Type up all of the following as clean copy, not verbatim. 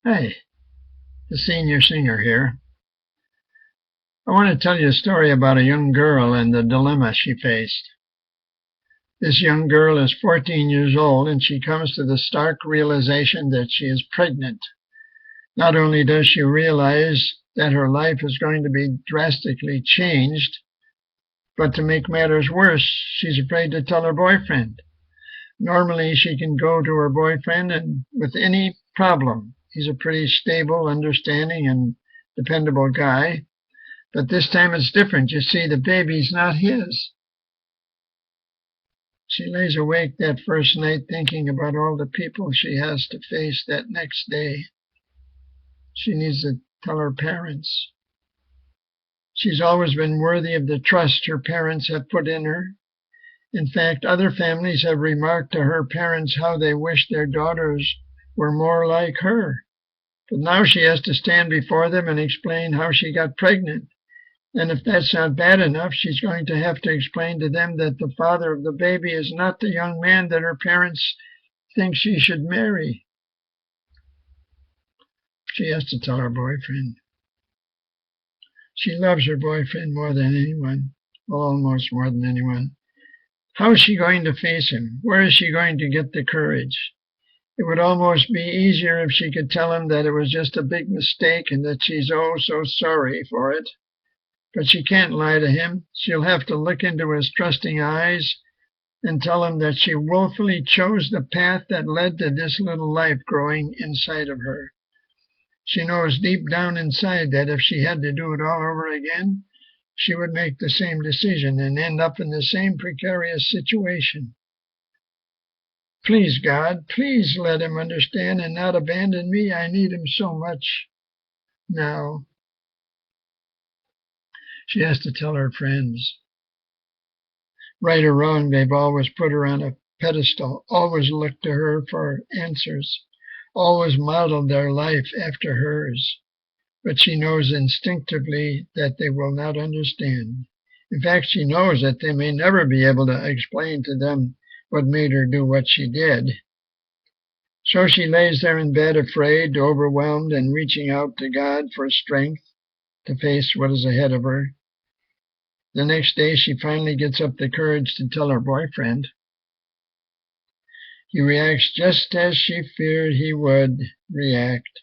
Hey, the senior singer here. I want to tell you a story about a young girl and the dilemma she faced. This young girl is 14 years old and she comes to the stark realization that she is pregnant. Not only does she realize that her life is going to be drastically changed, but to make matters worse, she's afraid to tell her boyfriend. Normally, she can go to her boyfriend and with any problem. He's a pretty stable, understanding, and dependable guy. But this time it's different. You see, the baby's not his. She lays awake that first night thinking about all the people she has to face that next day. She needs to tell her parents. She's always been worthy of the trust her parents have put in her. In fact, other families have remarked to her parents how they wish their daughters were more like her. But now she has to stand before them and explain how she got pregnant. And if that's not bad enough, she's going to have to explain to them that the father of the baby is not the young man that her parents think she should marry. She has to tell her boyfriend. She loves her boyfriend more than anyone, almost more than anyone. How is she going to face him? Where is she going to get the courage? It would almost be easier if she could tell him that it was just a big mistake and that she's oh so sorry for it. But she can't lie to him. She'll have to look into his trusting eyes and tell him that she willfully chose the path that led to this little life growing inside of her. She knows deep down inside that if she had to do it all over again, she would make the same decision and end up in the same precarious situation. Please, God, please let him understand and not abandon me. I need him so much now. She has to tell her friends. Right or wrong, they've always put her on a pedestal, always looked to her for answers, always modeled their life after hers. But she knows instinctively that they will not understand. In fact, she knows that they may never be able to explain to them what made her do what she did. So she lays there in bed, afraid, overwhelmed, and reaching out to God for strength to face what is ahead of her. The next day, she finally gets up the courage to tell her boyfriend. He reacts just as she feared he would react.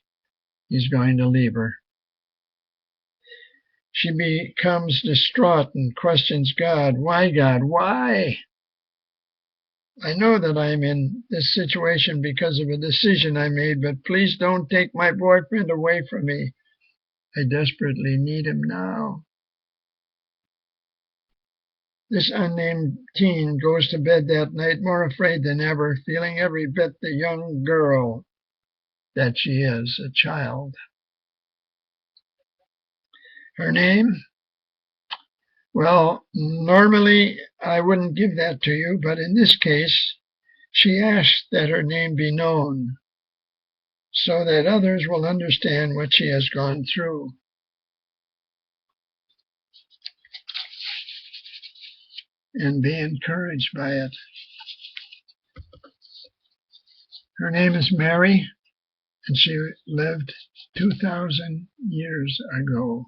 He's going to leave her. She becomes distraught and questions God. Why, God? Why? I know that I'm in this situation because of a decision I made, but please don't take my boyfriend away from me. I desperately need him now. This unnamed teen goes to bed that night more afraid than ever, feeling every bit the young girl that she is, a child. Her name? Well, normally I wouldn't give that to you, but in this case, she asked that her name be known so that others will understand what she has gone through. And be encouraged by it. Her name is Mary, and she lived 2,000 years ago.